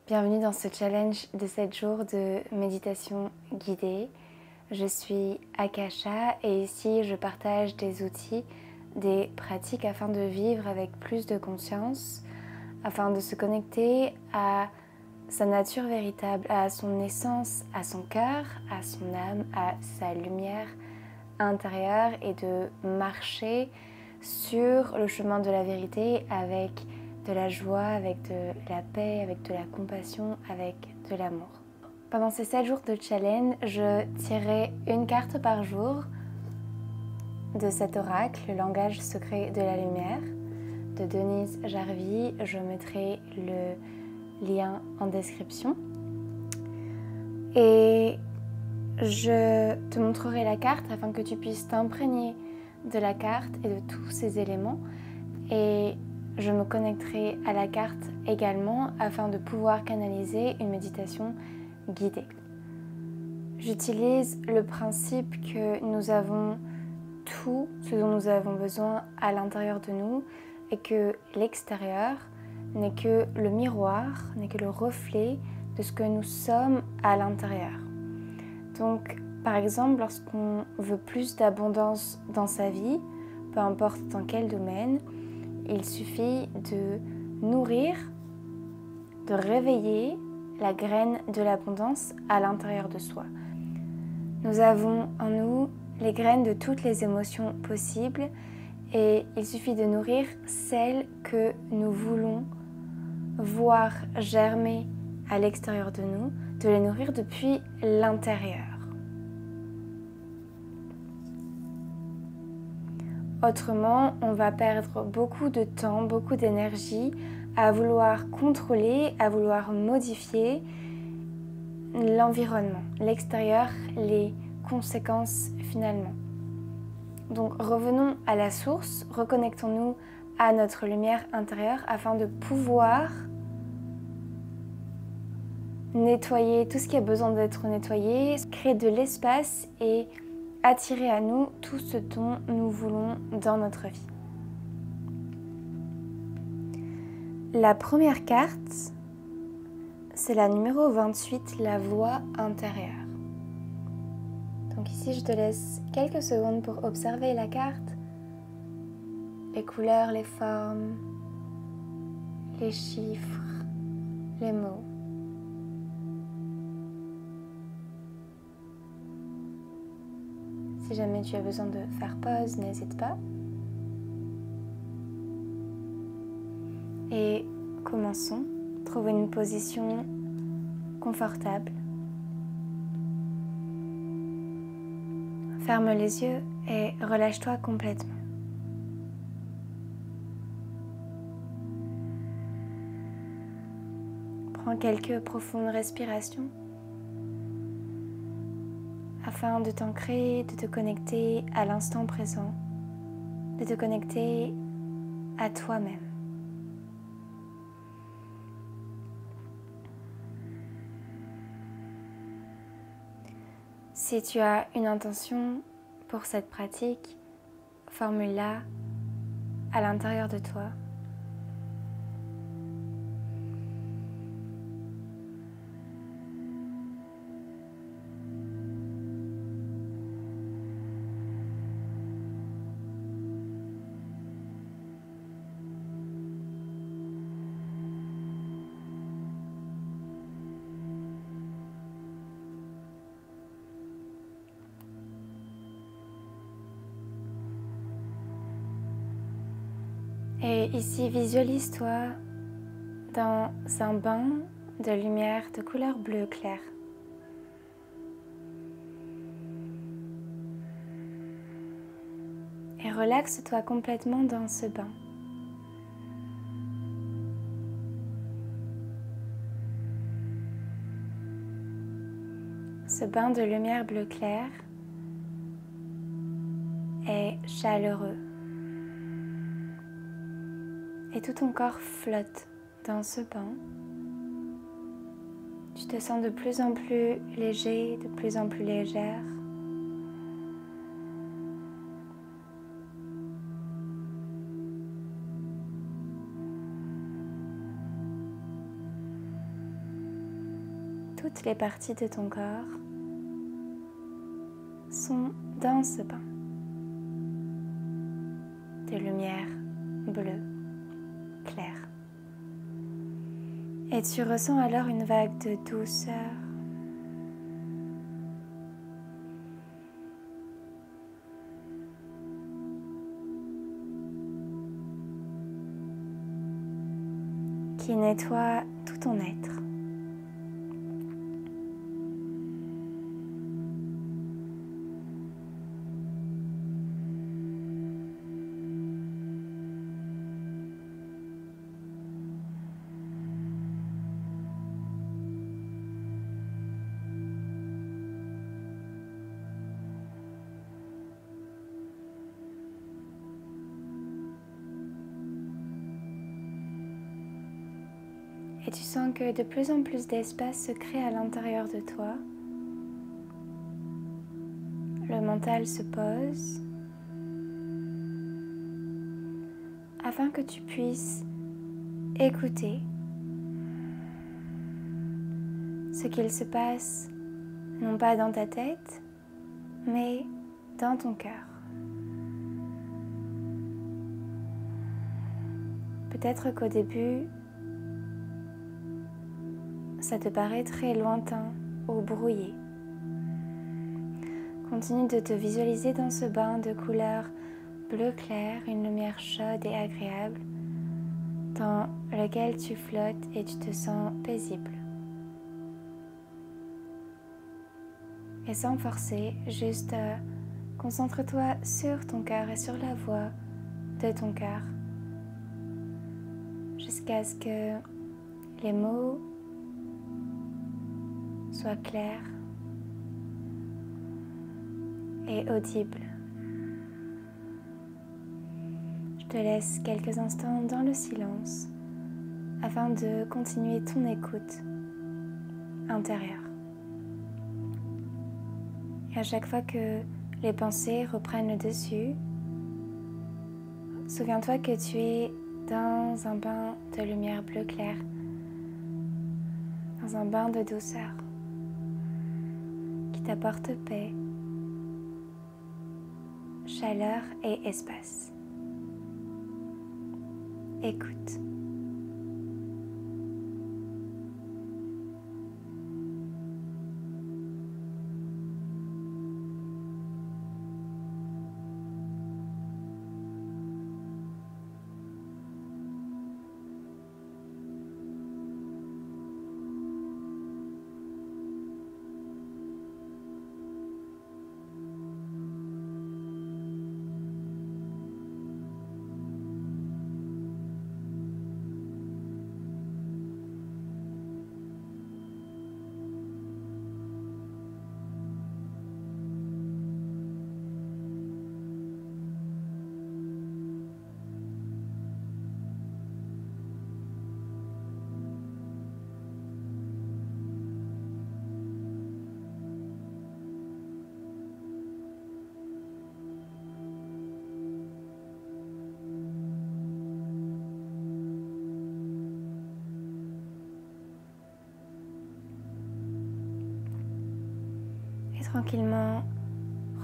Bienvenue dans ce challenge de 7 jours de méditation guidée. Je suis Akasha et ici je partage des outils, des pratiques afin de vivre avec plus de conscience, afin de se connecter à sa nature véritable, à son essence, à son cœur, à son âme, à sa lumière intérieure et de marcher sur le chemin de la vérité avec de la joie, avec de la paix, avec de la compassion, avec de l'amour. Pendant ces 7 jours de challenge, je tirerai une carte par jour de cet oracle, le langage secret de la lumière, de Denise Jarvie. Je mettrai le lien en description. Et je te montrerai la carte afin que tu puisses t'imprégner de la carte et de tous ces éléments. Et je me connecterai à la carte également afin de pouvoir canaliser une méditation guidée. J'utilise le principe que nous avons tout ce dont nous avons besoin à l'intérieur de nous et que l'extérieur n'est que le miroir, n'est que le reflet de ce que nous sommes à l'intérieur. Donc, par exemple, lorsqu'on veut plus d'abondance dans sa vie, peu importe dans quel domaine, il suffit de nourrir, de réveiller la graine de l'abondance à l'intérieur de soi. Nous avons en nous les graines de toutes les émotions possibles et il suffit de nourrir celles que nous voulons voir germer à l'extérieur de nous, de les nourrir depuis l'intérieur. Autrement, on va perdre beaucoup de temps, beaucoup d'énergie à vouloir contrôler, à vouloir modifier l'environnement, l'extérieur, les conséquences finalement. Donc revenons à la source, reconnectons-nous à notre lumière intérieure afin de pouvoir nettoyer tout ce qui a besoin d'être nettoyé, créer de l'espace et attirer à nous tout ce dont nous voulons dans notre vie. La première carte, c'est la numéro 28, la voix intérieure. Donc ici, je te laisse quelques secondes pour observer la carte, les couleurs, les formes, les chiffres, les mots. Si jamais tu as besoin de faire pause, n'hésite pas. Et commençons. Trouve une position confortable. Ferme les yeux et relâche-toi complètement. Prends quelques profondes respirations afin de t'ancrer, de te connecter à l'instant présent, de te connecter à toi-même. Si tu as une intention pour cette pratique, formule-la à l'intérieur de toi. Et ici, visualise-toi dans un bain de lumière de couleur bleu clair. Et relaxe-toi complètement dans ce bain. Ce bain de lumière bleu clair est chaleureux. Et tout ton corps flotte dans ce bain. Tu te sens de plus en plus léger, de plus en plus légère. toutes les parties de ton corps sont dans ce bain de lumière bleue claire. Et tu ressens alors une vague de douceur, qui nettoie tout ton être. Et tu sens que de plus en plus d'espace se crée à l'intérieur de toi. Le mental se pose afin que tu puisses écouter ce qu'il se passe, non pas dans ta tête, mais dans ton cœur. Peut-être qu'au début, ça te paraît très lointain ou brouillé. Continue de te visualiser dans ce bain de couleur bleu clair, une lumière chaude et agréable, dans lequel tu flottes et tu te sens paisible. Et sans forcer, juste concentre-toi sur ton cœur et sur la voix de ton cœur, jusqu'à ce que les mots soient clairs et audibles. Je te laisse quelques instants dans le silence afin de continuer ton écoute intérieure. Et à chaque fois que les pensées reprennent le dessus, souviens-toi que tu es dans un bain de lumière bleu clair, dans un bain de douceur qui t'apporte paix, chaleur et espace. Écoute. Tranquillement,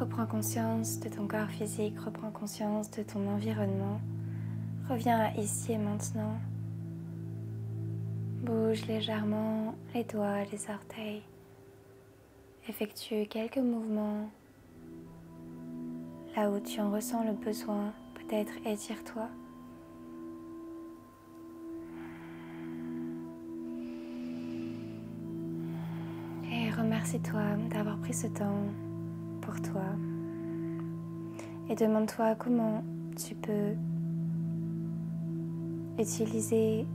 reprends conscience de ton corps physique, reprends conscience de ton environnement. Reviens à ici et maintenant. Bouge légèrement les doigts, les orteils. Effectue quelques mouvements. Là où tu en ressens le besoin, peut-être étire-toi. Remercie-toi d'avoir pris ce temps pour toi et demande-toi comment tu peux utiliser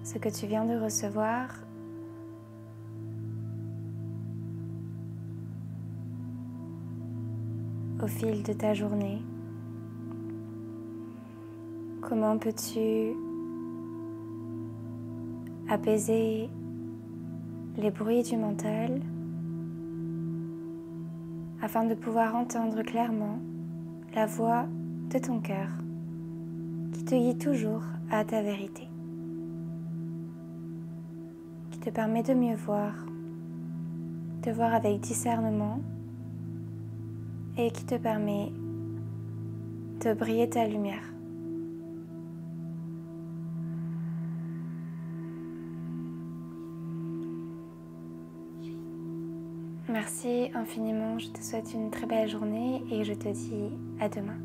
ce que tu viens de recevoir au fil de ta journée. Comment peux-tu apaiser les bruits du mental afin de pouvoir entendre clairement la voix de ton cœur qui te guide toujours à ta vérité, qui te te permet de mieux voir, de voir avec discernement et qui te permet de briller ta lumière. Merci infiniment, je te souhaite une très belle journée et je te dis à demain.